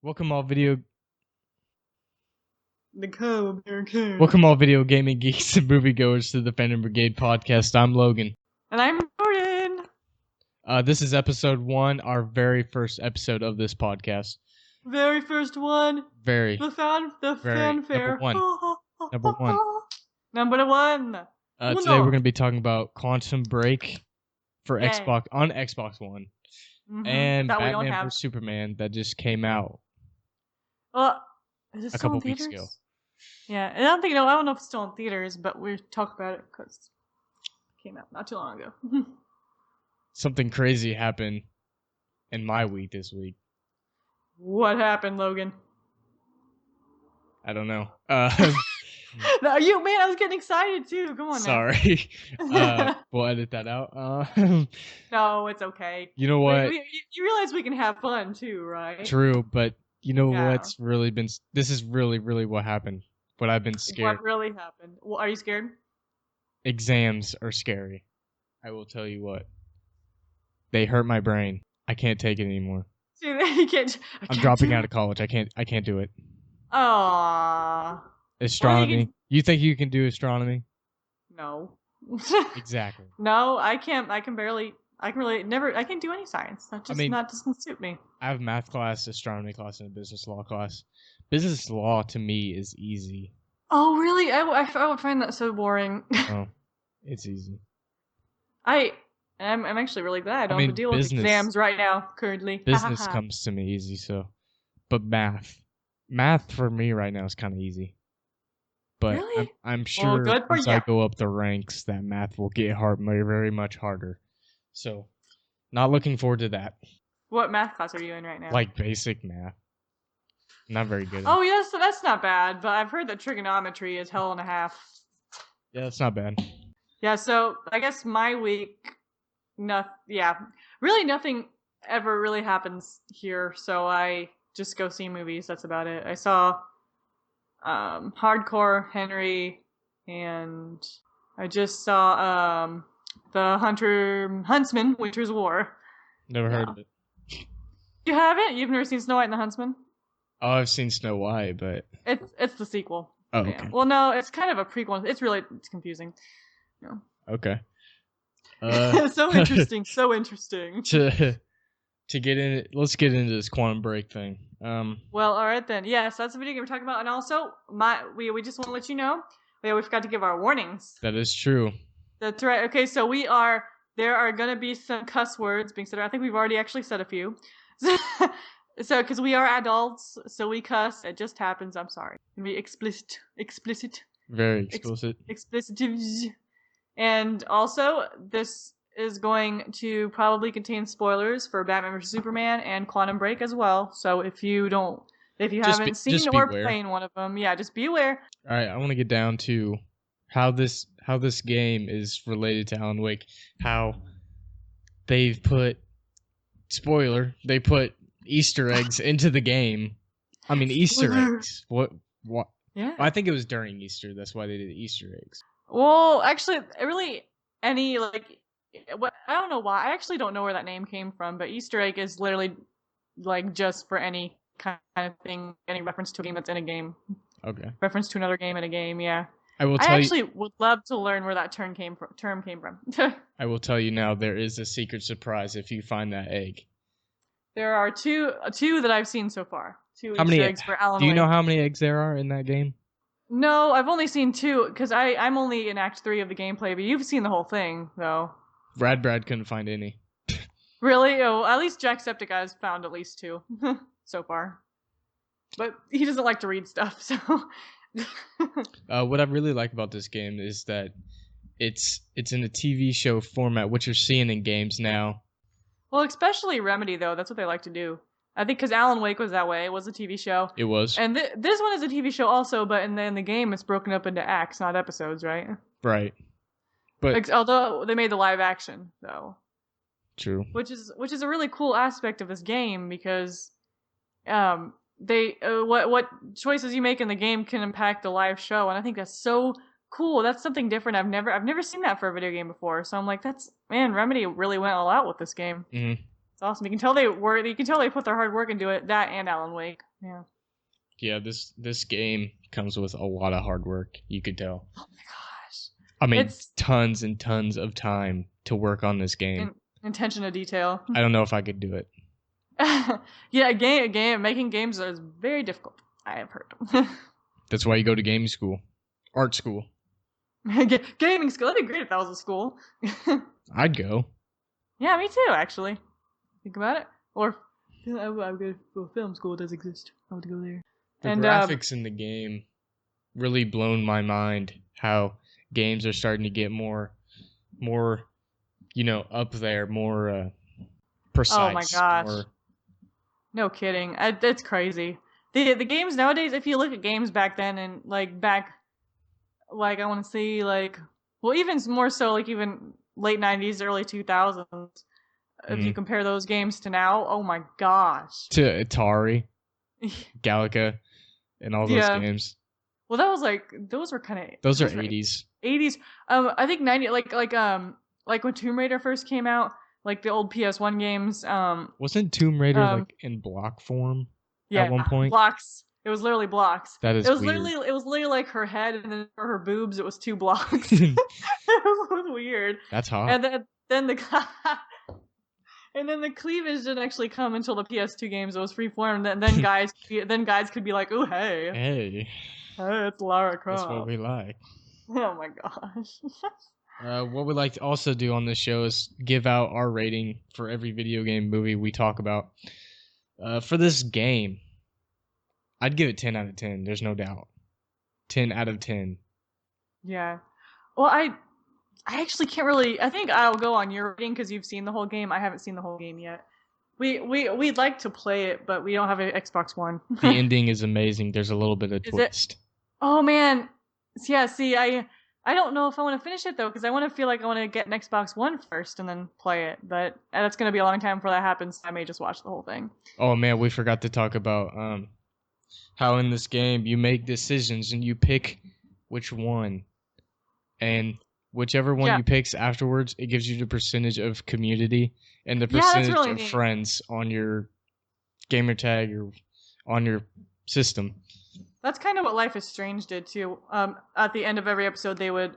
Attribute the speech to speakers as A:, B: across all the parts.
A: Welcome all video
B: The code,
A: welcome all video gaming geeks and moviegoers to the Fandom Brigade podcast. I'm Logan.
B: And I'm Jordan.
A: This is episode 1, our very first episode of this podcast.
B: Very first one.
A: Very.
B: The fanfare.
A: Number one.
B: Number one.
A: Today we're going to be talking about Quantum Break for
B: Yay.
A: Xbox One, and
B: That we
A: Batman
B: don't have.
A: vs Superman that just came out
B: Is it
A: a
B: still
A: couple
B: in
A: weeks
B: theaters?
A: ago.
B: Yeah, I don't know if it's still in theaters, but we talk about it because it came out not too long ago.
A: Something crazy happened in my week this week.
B: What happened, Logan?
A: I don't know.
B: No, I was getting excited too. Come on now.
A: Sorry. We'll edit that out.
B: No, it's okay.
A: You know what?
B: You realize we can have fun too, right?
A: True, but you know
B: Yeah.
A: what's really been... This is really what happened. What I've been scared.
B: What really happened? Well, are you scared?
A: Exams are scary. I will tell you what. They hurt my brain. I can't take it anymore.
B: See, you can't.
A: I'm dropping out of college. I can't do it.
B: Aww.
A: Astronomy. You think you can do astronomy?
B: No.
A: Exactly.
B: No, I can't. I can never. I can't do any science. That just doesn't suit me.
A: I have math class, astronomy class, and a business law class. Business law to me is easy.
B: Oh, really? I would find that so boring.
A: Oh, it's easy.
B: I'm actually really glad I don't have to deal with exams right now, currently.
A: Business comes to me easy, so. But math for me right now is kind of easy. But
B: really?
A: I'm sure
B: good for
A: as I go up the ranks, that math will get very much harder. So, not looking forward to that.
B: What math class are you in right now?
A: Like basic math. Not very good.
B: Oh, yes, so that's not bad. But I've heard that trigonometry is hell and a half.
A: Yeah, that's not bad.
B: Yeah, so I guess my week, really nothing ever really happens here. So I just go see movies. That's about it. I saw Hardcore Henry, and I just saw the Huntsman, Winter's War.
A: Never heard of it.
B: You haven't? You've never seen Snow White and the Huntsman?
A: Oh, I've seen Snow White, but
B: it's the sequel.
A: Oh, okay.
B: Yeah. Well, no, it's kind of a prequel. It's confusing. No.
A: Okay.
B: So interesting. So interesting.
A: To get in, let's get into this Quantum Break thing.
B: Well, all right then. Yeah, so that's the video game we're talking about, and also we just want to let you know. Yeah, we forgot to give our warnings.
A: That is true.
B: That's right. Okay, so there are gonna be some cuss words being said. I think we've already actually said a few. So because we are adults, so we cuss. It just happens. I'm sorry. It'll be explicit.
A: Very explicit.
B: Explicit. And also, this is going to probably contain spoilers for Batman vs Superman and Quantum Break as well. So if you haven't seen or played one of them, just be aware.
A: All right, I want to get down to how this game is related to Alan Wake. How they've put Easter eggs into the game. I mean, Easter eggs. What?
B: Yeah.
A: I think it was during Easter. That's why they did Easter eggs.
B: Well, actually, really, I don't know why. I actually don't know where that name came from, but Easter egg is literally like just for any kind of thing, any reference to a game that's in a game.
A: Okay.
B: Reference to another game in a game, yeah.
A: I
B: would love to learn where that term came from.
A: I will tell you now, there is a secret surprise if you find that egg.
B: There are two that I've seen so far. Two
A: Easter
B: eggs for Alan Wake.
A: Do you know how many eggs there are in that game?
B: No, I've only seen 2 because I'm only in Act 3 of the gameplay, but you've seen the whole thing, though.
A: Brad couldn't find any.
B: Really? Oh, at least Jacksepticeye's found at least 2 so far. But he doesn't like to read stuff, so...
A: What I really like about this game is that it's in a TV show format, which you're seeing in games now.
B: Well, especially Remedy, though. That's what they like to do. I think because Alan Wake was that way. It was a TV show.
A: It was.
B: And this one is a TV show also, but in the game it's broken up into acts, not episodes, right?
A: Right. But
B: although they made the live action, though.
A: True.
B: Which is a really cool aspect of this game because what choices you make in the game can impact the live show, and I think that's so cool. That's something different. I've never seen that for a video game before. So I'm like, Remedy really went all out with this game.
A: Mm-hmm.
B: awesome. You can tell they work. You can tell they put their hard work into it. That and Alan Wake. Yeah.
A: Yeah, this game comes with a lot of hard work. You could tell.
B: Oh my gosh.
A: I mean, tons and tons of time to work on this game.
B: Attention to detail.
A: I don't know if I could do it.
B: Yeah, making games is very difficult. I have heard.
A: That's why you go to gaming school, art school.
B: Gaming school. That'd be great if that was a school.
A: I'd go.
B: Yeah, me too. Actually, think about it. Or I would go to a film school. It does exist. I would go there.
A: The graphics in the game really blown my mind. How games are starting to get more, up there, more precise.
B: Oh my gosh!
A: More...
B: No kidding. It's crazy. The games nowadays. If you look at games back then and I want to see even more so even late 90s, early 2000s. If you compare those games to now, oh my gosh.
A: To Atari, Galaga, and all those games.
B: Well, that was those were kind of...
A: Those are 80s.
B: 80s. I think 90, like when Tomb Raider first came out, like the old PS1 games.
A: Wasn't Tomb Raider in block form at one point?
B: Blocks. It was literally blocks.
A: That is weird.
B: It was literally like her head, and then for her boobs, it was 2 blocks. It was weird.
A: That's hot.
B: And then the cleavage didn't actually come until the PS2 games. It was freeform. Then guys could be like, "Ooh, hey, it's Lara Croft."
A: That's what we like.
B: Oh my gosh.
A: What we like to also do on this show is give out our rating for every video game movie we talk about. For this game, I'd give it 10 out of 10. There's no doubt. 10 out of 10.
B: Yeah. Well, I actually can't really... I think I'll go on your rating because you've seen the whole game. I haven't seen the whole game yet. We'd like to play it, but we don't have an Xbox One.
A: The ending is amazing. There's a little bit of twist.
B: Oh, man. Yeah, see, I don't know if I want to finish it, though, because I want to feel like I want to get an Xbox One first and then play it. But that's going to be a long time before that happens. I may just watch the whole thing.
A: Oh, man, we forgot to talk about how in this game you make decisions and you pick which one. And whichever one you pick afterwards, it gives you the percentage of community and the percentage of friends on your gamer tag or on your system.
B: That's kind of what Life is Strange did too. At the end of every episode, they would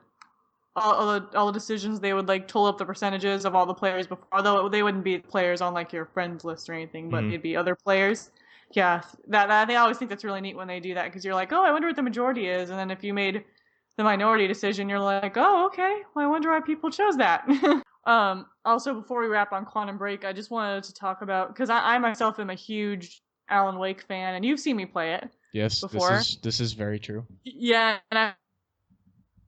B: all the decisions, they would total up the percentages of all the players before. Although they wouldn't be players on your friends list or anything, but they'd be other players. Yeah, that they always think that's really neat when they do that because you're like, oh, I wonder what the majority is, and then if you made the minority decision, you're like, oh, okay, well, I wonder why people chose that. Also, before we wrap on Quantum Break, I just wanted to talk about, because I myself am a huge Alan Wake fan, and you've seen me play it.
A: Yes,
B: before.
A: This is very true.
B: Yeah, and I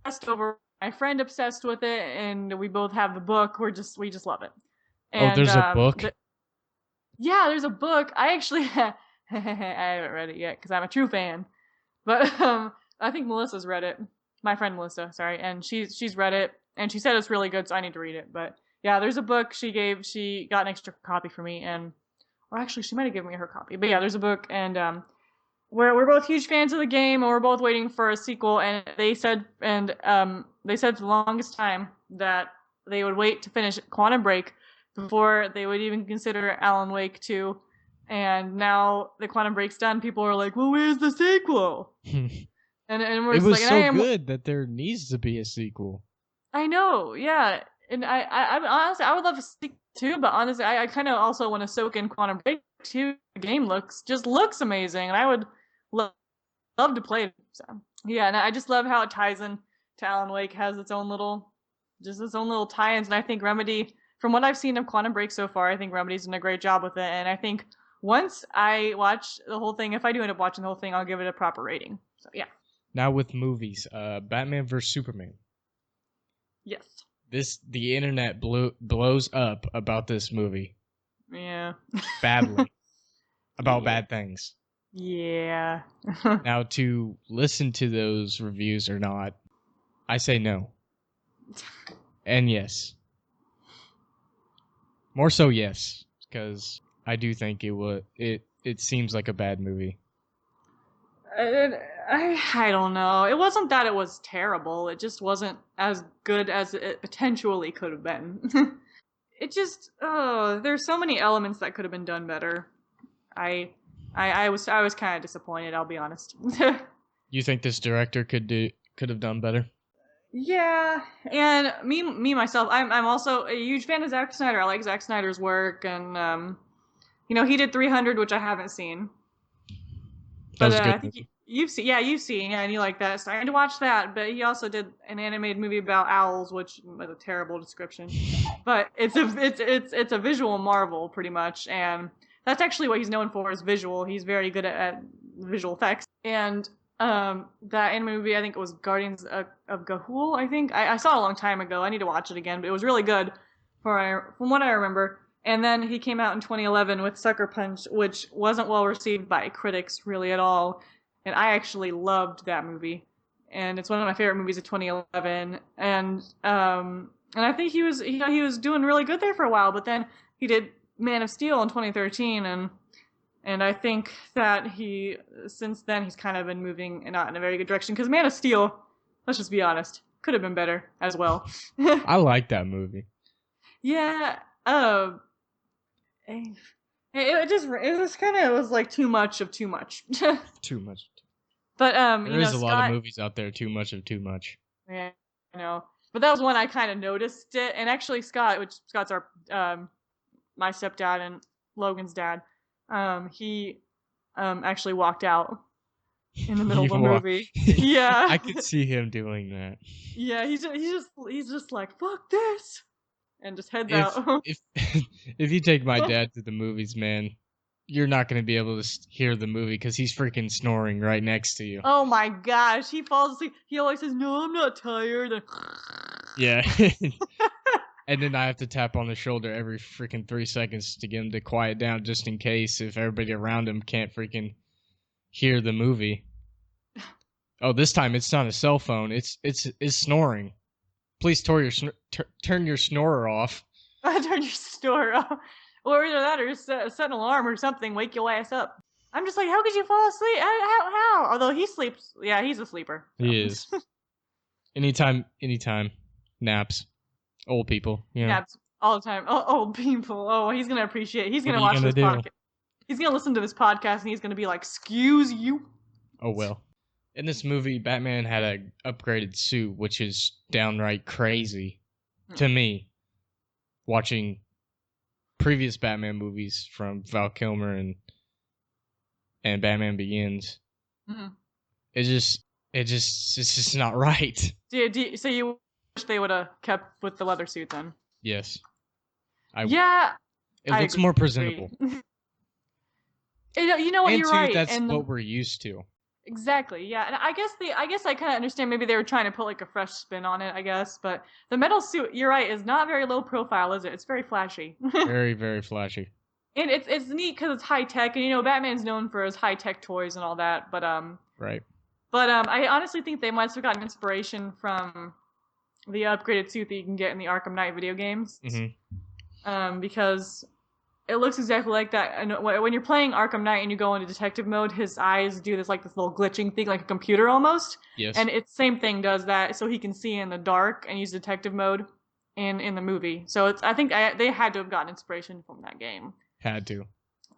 B: obsessed over my friend obsessed with it, and we both have the book. We just love it. And,
A: there's a book?
B: Yeah, there's a book. I actually I haven't read it yet because I'm a true fan, but I think Melissa's read it. My friend Melissa, sorry, and she's read it, and she said it's really good, so I need to read it. But yeah, there's a book she got an extra copy for me, or actually she might have given me her copy. But yeah, there's a book, and we're both huge fans of the game, and we're both waiting for a sequel. And they said for the longest time that they would wait to finish Quantum Break before they would even consider Alan Wake 2. And now the Quantum Break's done, people are like, well, where's the sequel? And we're
A: it
B: just
A: was so good that there needs to be a sequel.
B: I know, yeah. And I honestly, I would love a sequel too, but honestly, I kind of also want to soak in Quantum Break too. The game looks amazing, and I would love to play it. So yeah, and I just love how it ties in to Alan Wake, has its own little tie-ins, and I think Remedy, from what I've seen of Quantum Break so far, I think Remedy's done a great job with it, and I think once I watch the whole thing, if I do end up watching the whole thing, I'll give it a proper rating. So yeah.
A: Now with movies, Batman vs Superman.
B: Yes.
A: The internet blows up about this movie.
B: Yeah.
A: Badly. About bad things.
B: Yeah.
A: Now to listen to those reviews or not, I say no. And yes. More so yes, because I do think it seems like a bad movie.
B: I don't know. It wasn't that it was terrible. It just wasn't as good as it potentially could have been. it just there's so many elements that could have been done better. I was kind of disappointed, I'll be honest.
A: You think this director could have done better?
B: Yeah, and me myself, I'm also a huge fan of Zack Snyder. I like Zack Snyder's work, and he did 300, which I haven't seen.
A: That
B: But
A: was a good
B: I think
A: movie.
B: you've seen, yeah, and you like that. So I had to watch that. But he also did an animated movie about owls, which was a terrible description. But it's a visual marvel, pretty much, and that's actually what he's known for is visual. He's very good at visual effects. And that anime movie, I think it was Guardians of Gahul. I think I saw it a long time ago. I need to watch it again, but it was really good, from what I remember. And then he came out in 2011 with Sucker Punch, which wasn't well received by critics really at all. And I actually loved that movie, and it's one of my favorite movies of 2011. And I think he was doing really good there for a while, but then he did Man of Steel in 2013, and I think that since then he's kind of been moving not in a very good direction, because Man of Steel, let's just be honest, could have been better as well.
A: I like that movie.
B: Yeah, it was like too much of too much.
A: Too much.
B: But
A: There is a lot of
B: Scott,
A: movies out there too much of too much.
B: yeah, I know. But that was one I kind of noticed it, and actually Scott's our my stepdad and Logan's dad. He actually walked out in the middle of the movie. Yeah,
A: I could see him doing that.
B: yeah. He's just like fuck this, and just heads out.
A: If if you take my dad to the movies, man, you're not going to be able to hear the movie because he's freaking snoring right next to you.
B: Oh my gosh, he falls asleep. He always says, "No, I'm not tired."
A: Yeah. And then I have to tap on the shoulder every freaking 3 seconds to get him to quiet down, just in case if everybody around him can't freaking hear the movie. Oh, this time it's not a cell phone. It's snoring. Please turn your snorer off.
B: Turn your snorer off. Or either that or set an alarm or something, wake your ass up. I'm just like, how could you fall asleep? How? Although he sleeps, yeah, he's a sleeper. So.
A: He is. Anytime. Naps. Old people,
B: Naps all the time. Oh, old people. Oh, he's gonna appreciate. He's gonna
A: watch
B: watch this podcast. He's gonna listen to this podcast and he's gonna be like, "Excuse you."
A: Oh well. In this movie, Batman had a upgraded suit, which is downright crazy to me. Watching previous Batman movies from Val Kilmer and Batman Begins, it's just not right.
B: So you wish they would have kept with the leather suit then?
A: Yes.
B: It
A: looks more presentable.
B: You know what?
A: And
B: you're
A: too,
B: right.
A: that's
B: and
A: what we're used to.
B: Exactly. Yeah, and I guess I kind of understand. Maybe they were trying to put like a fresh spin on it. I guess, but the metal suit, you're right, is not very low profile, is it? It's very flashy.
A: Very, very flashy.
B: And it's neat because it's high tech, and Batman's known for his high tech toys and all that. But
A: right.
B: But I honestly think they might have gotten inspiration from the upgraded suit that you can get in the Arkham Knight video games. Because it looks exactly like that. And when you're playing Arkham Knight and you go into detective mode, his eyes do this little glitching thing, like a computer almost.
A: Yes.
B: And it's same thing does that, so he can see in the dark and use detective mode in the movie. So I think they had to have gotten inspiration from that game.
A: Had to.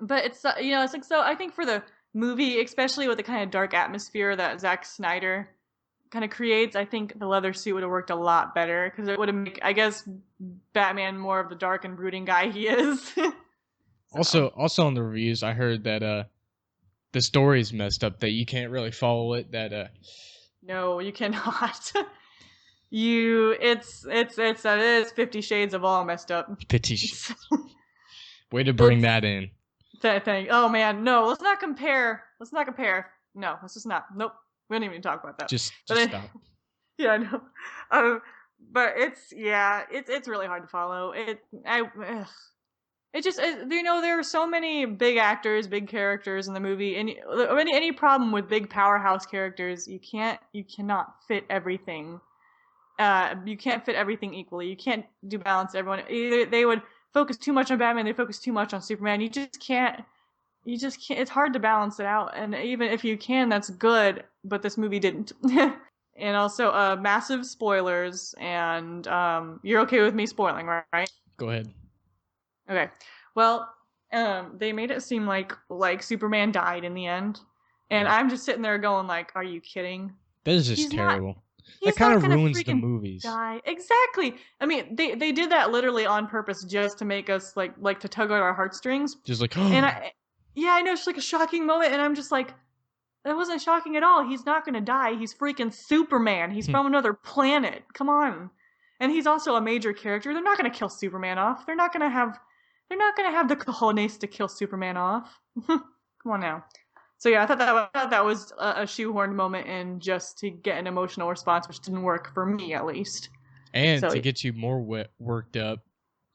B: But it's it's like, so I think for the movie, especially with the kind of dark atmosphere that Zack Snyder kind of creates, I think the leather suit would have worked a lot better because it would have made, I guess, Batman more of the dark and brooding guy he is.
A: So. Also on the reviews, I heard that the story's messed up, that you can't really follow it. That
B: no, you cannot. It is 50 Shades of all messed up.
A: 50 Shades. Way to bring that in.
B: That thing. Oh man, no, let's not compare. No, let's just not. Nope. We don't even talk about that.
A: Just stop.
B: Yeah, I know. But it's really hard to follow. There are so many big actors, big characters in the movie, and any problem with big powerhouse characters, you cannot fit everything. You can't fit everything equally. You can't do balance everyone. Either they would focus too much on Batman, they focus too much on Superman. You just can't. It's hard to balance it out. And even if you can, that's good. But this movie didn't. And also, massive spoilers. And you're okay with me spoiling, right?
A: Go ahead.
B: Okay. Well, they made it seem like Superman died in the end, and
A: Yeah.
B: I'm just sitting there going like, "Are you kidding?
A: That is just
B: He's not.
A: terrible. That
B: He's
A: kind
B: not
A: of
B: gonna
A: ruins the
B: freaking
A: movies.
B: die." Exactly. I mean, they did that literally on purpose just to make us to tug at our heartstrings.
A: Just like,
B: And yeah, I know it's like a shocking moment, and I'm just like, that wasn't shocking at all. He's not gonna die. He's freaking Superman. He's from another planet. Come on. And he's also a major character. They're not gonna kill Superman off. They're not gonna have. They're not gonna have the cojones to kill Superman off. Come on now. So yeah, I thought that was a shoehorned moment in just to get an emotional response, which didn't work for me at least.
A: and
B: So
A: to get you more worked up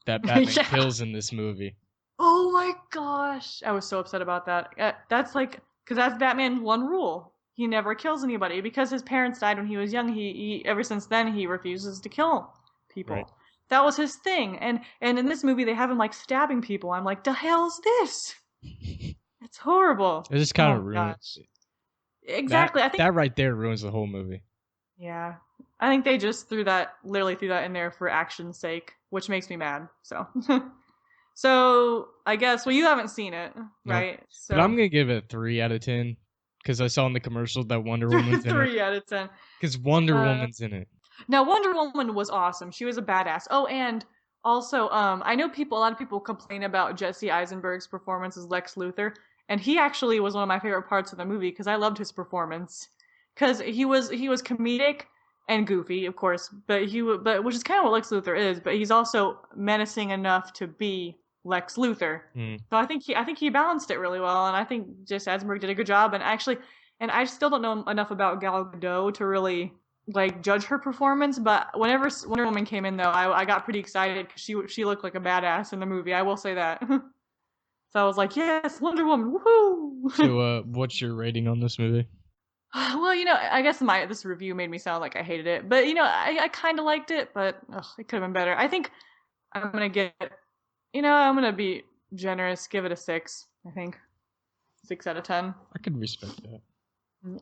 A: that Batman
B: yeah.
A: kills in this movie.
B: Oh my gosh, I was so upset about that. That's because that's Batman's one rule. He never kills anybody because his parents died when he was young. He ever since then he refuses to kill people.
A: Right.
B: That was his thing. And in this movie they have him like stabbing people. I'm like, the hell's this? It's horrible.
A: It just kind of ruins
B: gosh. Exactly. I think
A: that right there ruins the whole movie.
B: yeah. I think they just literally threw that in there for action's sake, which makes me mad. So So I guess you haven't seen it, right?
A: No.
B: So
A: But I'm gonna give it a 3 out of 10 because I saw in the commercial that Wonder Woman's in it.
B: 3 out of 10.
A: Because Wonder Woman's in it.
B: Now Wonder Woman was awesome. She was a badass. Oh, and also, I know a lot of people complain about Jesse Eisenberg's performance as Lex Luthor, and he actually was one of my favorite parts of the movie because I loved his performance. Because he was comedic and goofy, of course, but which is kind of what Lex Luthor is. But he's also menacing enough to be Lex Luthor. So I think he balanced it really well, and I think Jesse Eisenberg did a good job. And actually, I still don't know enough about Gal Gadot to really judge her performance. But whenever Wonder Woman came in, though, I got pretty excited because she looked like a badass in the movie. I will say that. So I was like, yes, Wonder Woman, woohoo!
A: So, what's your rating on this movie?
B: Well, I guess this review made me sound like I hated it, but I kind of liked it, but it could have been better. I think I'm gonna I'm gonna be generous, give it a 6. I think 6 out of 10.
A: I could respect that.
B: Yeah.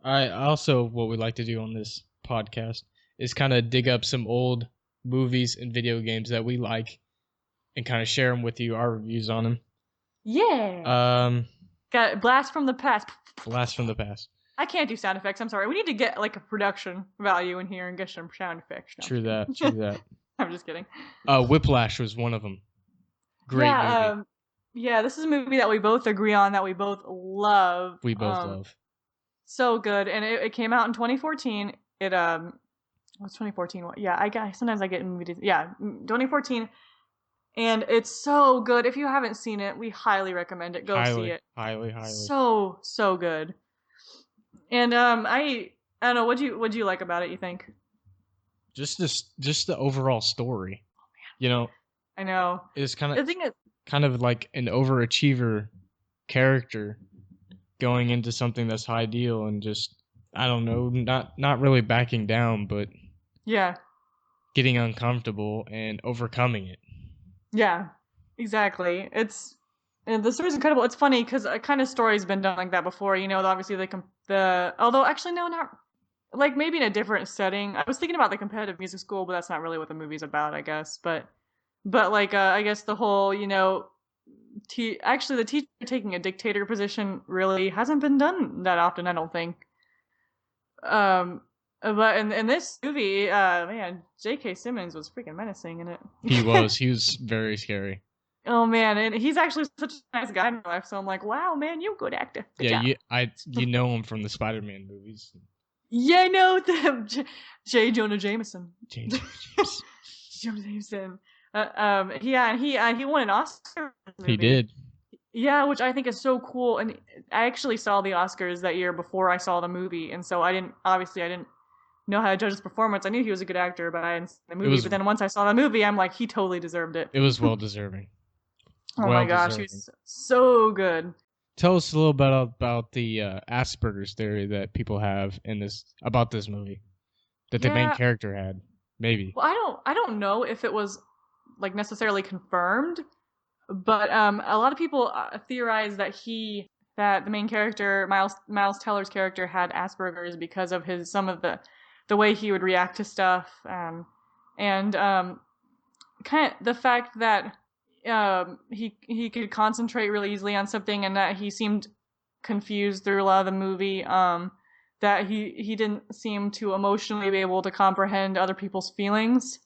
A: I also, what we like to do on this podcast is kind of dig up some old movies and video games that we like, and kind of share them with you, our reviews on them.
B: Yeah. Got blast from the past.
A: Blast from the past.
B: I can't do sound effects. I'm sorry. We need to get a production value in here and get some sound effects. No,
A: True that.
B: I'm just kidding.
A: Whiplash was one of them. Great movie.
B: Yeah, this is a movie that we both agree on, that we both love.
A: We both love.
B: So good, and it came out in 2014. It what's 2014? Yeah, sometimes I get in movies. Yeah, 2014, and it's so good. If you haven't seen it, we highly recommend it. Go see it.
A: Highly.
B: So good. And I don't know. What'd you like about it? You think?
A: Just the overall story.
B: I know.
A: It's kind of like an overachiever character going into something that's ideal and just, I don't know, not really backing down, but
B: yeah,
A: getting uncomfortable and overcoming it.
B: Yeah, exactly. The story's incredible. It's funny because a kind of story's been done like that before. Obviously although actually no, not maybe in a different setting. I was thinking about the competitive music school, but that's not really what the movie's about, I guess. But I guess the whole actually the teacher taking a dictator position really hasn't been done that often, I don't think. But in this movie, man, J.K. Simmons was freaking menacing in it.
A: He was very scary.
B: Oh man, and he's actually such a nice guy in real life, so I'm like, wow, man, you're a good actor. Good job.
A: You know him from the Spider-Man movies.
B: Yeah, I know them. J. Jonah Jameson.
A: J.
B: Jonah Jameson. He won an Oscar.
A: He did.
B: Yeah, which I think is so cool. And I actually saw the Oscars that year before I saw the movie, and so I didn't know how to judge his performance. I knew he was a good actor, but I didn't see the movie. But then once I saw the movie, I'm like, he totally deserved it.
A: It was well deserving.
B: Oh my gosh, he was so good.
A: Tell us a little bit about the Asperger's theory that people have about this movie, that the main character had. Maybe.
B: Well, I don't know if it was necessarily confirmed, but a lot of people theorize that the main character, Miles Teller's character, had Asperger's because of some of the way he would react to stuff, and kind of the fact that he could concentrate really easily on something, and that he seemed confused through a lot of the movie. That he didn't seem to emotionally be able to comprehend other people's feelings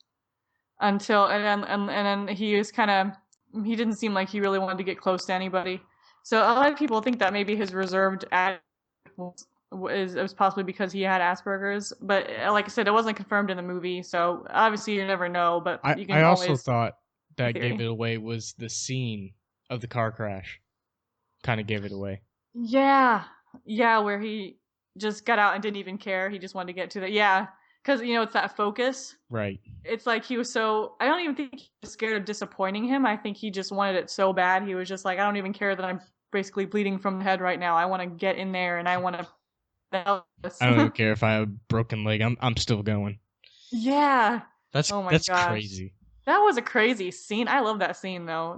B: until and then he was kind of he didn't seem like he really wanted to get close to anybody. So a lot of people think that maybe his reserved attitude was possibly because he had Asperger's, but like I said, it wasn't confirmed in the movie, so obviously you never know. But you can
A: I also
B: always
A: thought that gave it away was the scene of the car crash. Kind of gave it away.
B: Yeah, where he just got out and didn't even care. He just wanted to get to the because it's that focus.
A: Right.
B: It's like he was so. I don't even think he was scared of disappointing him. I think he just wanted it so bad. He was just like, I don't even care that I'm basically bleeding from the head right now. I want to get in there and I want to.
A: I don't even care if I have a broken leg. I'm still going.
B: Yeah.
A: That's crazy.
B: That was a crazy scene. I love that scene though.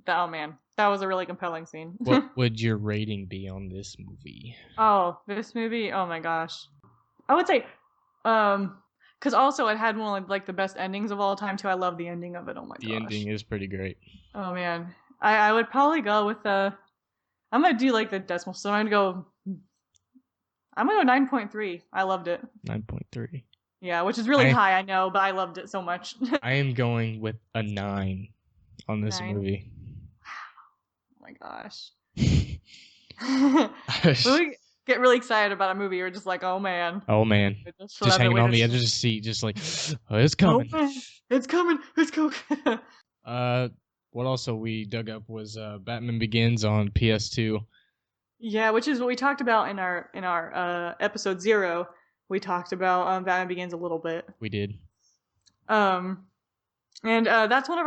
B: Oh man, that was a really compelling scene.
A: What would your rating be on this movie?
B: Oh, this movie. Oh my gosh, I would say, because also it had one of like the best endings of all time too. I love the ending of it. Oh my gosh.
A: The ending is pretty great.
B: Oh man, I would probably go with I'm gonna do like the decimal, so I'm gonna go 9.3. I loved it.
A: 9.3.
B: Yeah, which is really high, I know, but I loved it so much.
A: I am going with a 9 on this
B: 9?
A: movie.
B: Oh my gosh. When we get really excited about a movie, we're just like, oh man.
A: Oh man. Just hanging on the edge of the seat, just like, oh, it's coming.
B: Oh, it's coming. It's coming.
A: What also we dug up was Batman Begins on PS2.
B: Yeah, which is what we talked about in our episode 0. We talked about Batman Begins a little bit.
A: We did.
B: And that was one of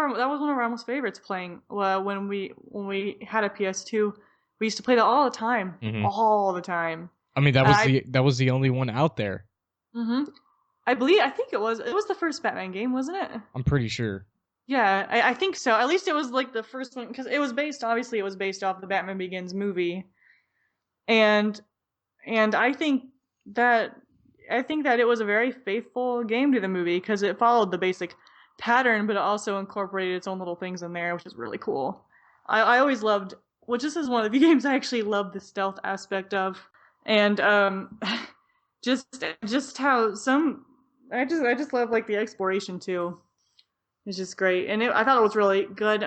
B: our most favorites playing when we had a PS2. We used to play that all the time. Mm-hmm. All the time.
A: I mean, that was the only one out there.
B: Mhm. I think it was the first Batman game, wasn't it?
A: I'm pretty sure.
B: Yeah, I think so. At least it was like the first one, because it was based off the Batman Begins movie. And I think that it was a very faithful game to the movie, because it followed the basic pattern, but it also incorporated its own little things in there, which is really cool. I always loved, well, this is one of the games I actually loved the stealth aspect of, and just how I just love like the exploration too. It's just great, and I thought it was really good.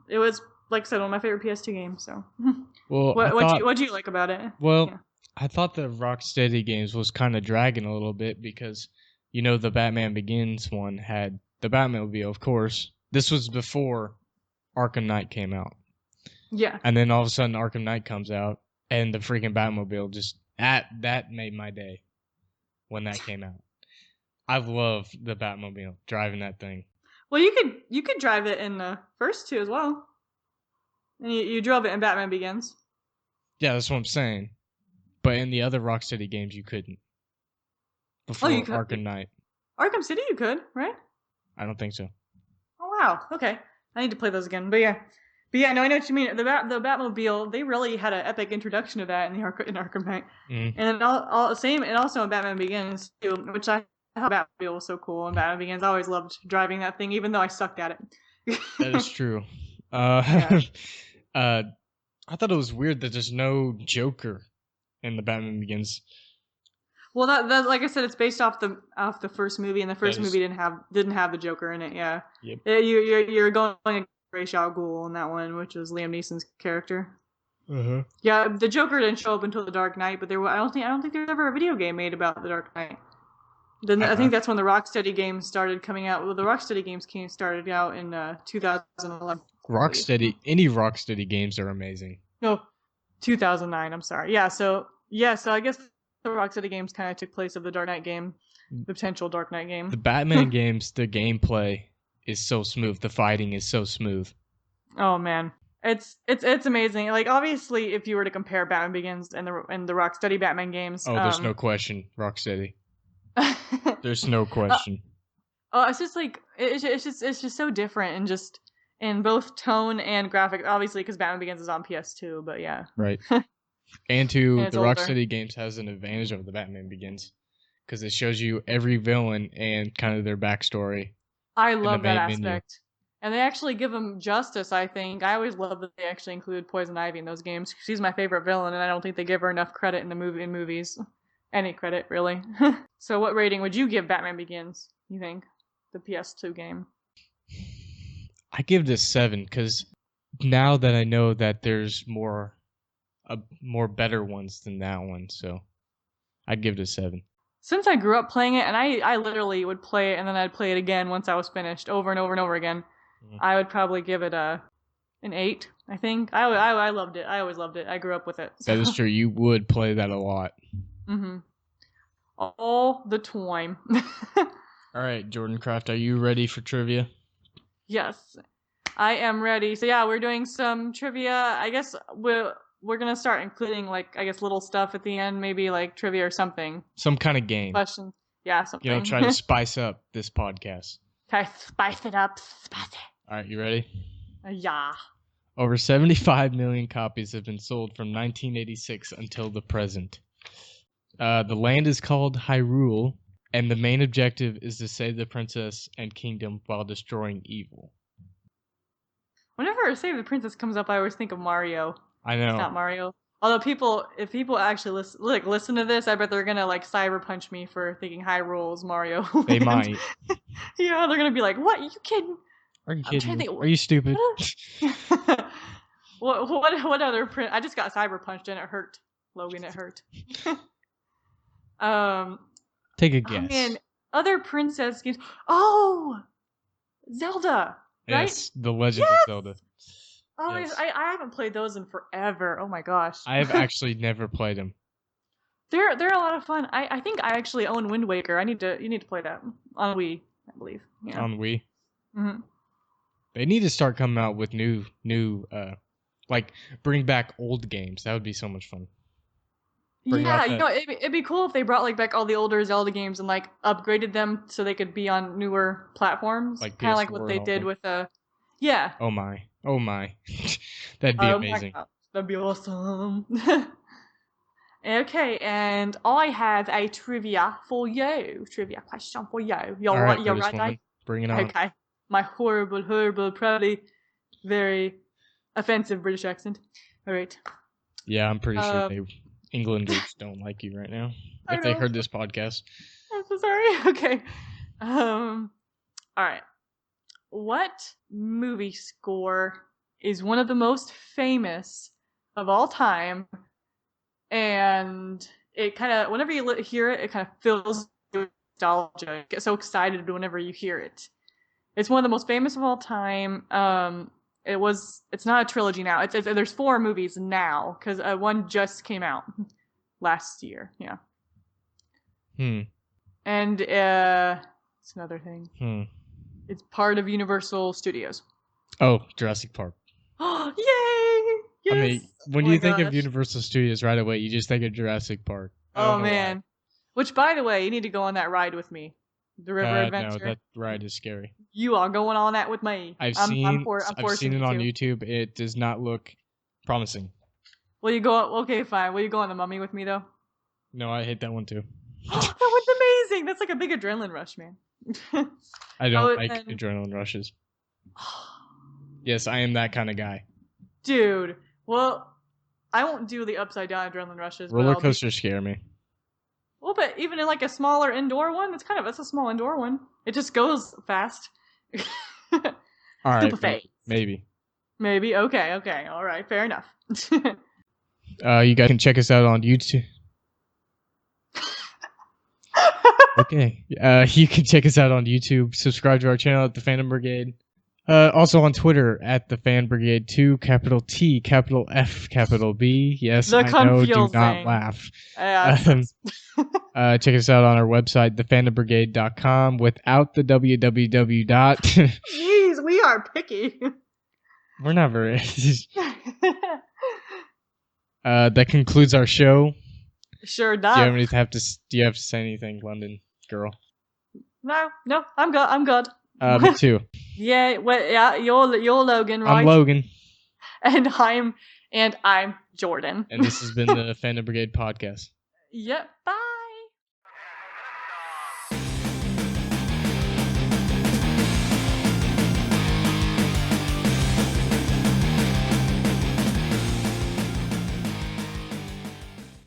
B: It was, like I said, one of my favorite PS2 games. So,
A: well,
B: what do you like about it?
A: Well, yeah. I thought the Rocksteady games was kind of dragging a little bit, because the Batman Begins one had the Batmobile, of course. This was before Arkham Knight came out.
B: Yeah.
A: And then all of a sudden Arkham Knight comes out, and the freaking Batmobile that made my day when that came out. I love the Batmobile, driving that thing.
B: Well, you could drive it in the first two as well. And you drove it in Batman Begins.
A: Yeah, that's what I'm saying. But in the other Rocksteady games, you couldn't. Before Arkham Knight.
B: Arkham City, you could, right?
A: I don't think so.
B: Oh wow. Okay, I need to play those again. But yeah, no, I know what you mean. The Batmobile, they really had an epic introduction to that in Arkham Knight, and also in Batman Begins too, which I thought Batmobile was so cool. And Batman Begins, I always loved driving that thing, even though I sucked at it.
A: That is true. I thought it was weird that there's no Joker in the Batman Begins.
B: Well, that like I said, it's based off the first movie, and the first movie didn't have the Joker in it. Yeah.
A: Yep.
B: You're going against Ra's al Ghul in that one, which was Liam Neeson's character.
A: Uh-huh.
B: Yeah, the Joker didn't show up until The Dark Knight, but I don't think there was ever a video game made about The Dark Knight. Then I think that's when the Rocksteady games started coming out. Well, the Rocksteady games started out in 2011.
A: Any Rocksteady games are amazing.
B: No, 2009. I'm sorry. Yeah, so I guess the Rocksteady games kind of took place of the Dark Knight game, the potential Dark Knight game.
A: The Batman games, the gameplay is so smooth. The fighting is so smooth.
B: Oh man, it's amazing. Like, obviously, if you were to compare Batman Begins and the Rocksteady Batman games,
A: there's no question, Rocksteady. There's no question.
B: It's just like it's just so different, and just in both tone and graphic. Obviously, because Batman Begins is on PS2, but yeah.
A: Right. And the Rocksteady games has an advantage over the Batman Begins, because it shows you every villain and kind of their backstory.
B: I love that aspect. And they actually give him justice, I think. I always love that they actually include Poison Ivy in those games. She's my favorite villain, and I don't think they give her enough credit in the movies. Any credit, really. So what rating would you give Batman Begins, you think? The PS2 game.
A: I give this 7, because now that I know that there's more better ones than that one, so I'd give it a 7.
B: Since I grew up playing it, and I literally would play it, and then I'd play it again once I was finished, over and over and over again, I would probably give it an 8, I think. I loved it. I always loved it. I grew up with it.
A: So. That is true. You would play that a lot.
B: Mm-hmm. All the time.
A: All right, Jordan Kraft, are you ready for trivia?
B: Yes, I am ready. So yeah, we're doing some trivia. I guess we're gonna start including little stuff at the end, maybe like trivia or something.
A: Some kind of game.
B: Question. Yeah, something.
A: Try to spice up this podcast.
B: Okay, spice it up. Spice it.
A: All right, you ready?
B: Yeah.
A: Over 75 million copies have been sold from 1986 until the present. The land is called Hyrule, and the main objective is to save the princess and kingdom while destroying evil.
B: Whenever Save the Princess comes up, I always think of Mario.
A: I know.
B: It's not Mario. Although if people actually listen to this, I bet they're gonna cyber punch me for thinking Hyrule is Mario.
A: They might.
B: Yeah, they're gonna be like, "What? Are you kidding?
A: Are you kidding? Are you stupid?"
B: What other I just got cyber punched and it hurt. Logan, it hurt.
A: Take a guess.
B: Man, other princess games. Oh, Zelda. Right?
A: Yes, The Legend of Zelda.
B: Oh, yes. I haven't played those in forever. Oh my gosh.
A: I have actually never played them.
B: They're a lot of fun. I think I actually own Wind Waker. You need to play that on Wii, I believe. Yeah.
A: On Wii.
B: Mm-hmm.
A: They need to start coming out with new bring back old games. That would be so much fun.
B: It'd be cool if they brought back all the older Zelda games and upgraded them so they could be on newer platforms. Kind of like what they did with yeah.
A: Oh my. That'd be amazing.
B: That'd be awesome. Okay, and I have a trivia question for you. You're right?
A: Bring it on.
B: Okay. My horrible, probably very offensive British accent. All right.
A: Yeah, I'm pretty sure Englanders don't like you right now. If they heard this podcast.
B: I'm so sorry. Okay. All right. What movie score is one of the most famous of all time? And it kind of, whenever you hear it, it kind of fills you with nostalgia. You get so excited whenever you hear it. It's one of the most famous of all time. It's not a trilogy now. There's 4 movies now because one just came out last year. Yeah. And it's another thing. It's part of Universal Studios.
A: Oh, Jurassic Park.
B: Oh, yay! Yes.
A: I mean, when you think of Universal Studios right away, you just think of Jurassic Park.
B: Oh man! Why. Which, by the way, you need to go on that ride with me. The River Adventure.
A: No, that ride is scary.
B: You are going on that with me.
A: I've seen it on YouTube. It does not look promising.
B: Will you go? Okay, fine. Will you go on the Mummy with me though?
A: No, I hate that one too.
B: That one's amazing. That's like a big adrenaline rush, man.
A: I don't like adrenaline rushes. Yes, I am that kind of guy.
B: Dude, well, I won't do the upside down adrenaline rushes.
A: Roller coasters scare me.
B: Well, but even in a smaller indoor one, that's a small indoor one. It just goes fast.
A: All right, maybe.
B: Maybe. Okay. All right. Fair enough.
A: You guys can check us out on YouTube. Okay. You can check us out on YouTube. Subscribe to our channel at the Fandom Brigade. Also on Twitter at the Fan Brigade 2, capital T, capital F, capital B. Yes, I know, do not laugh. Check us out on our website, thefandombrigade.com, without the www.
B: Jeez, we are picky.
A: We're not very. That concludes our show.
B: Sure does.
A: Do you have to say anything, London girl?
B: No, I'm good.
A: Me too.
B: Yeah, you're Logan, right?
A: I'm Logan.
B: And I'm Jordan.
A: And this has been the Fandom Brigade podcast.
B: Yep. Bye.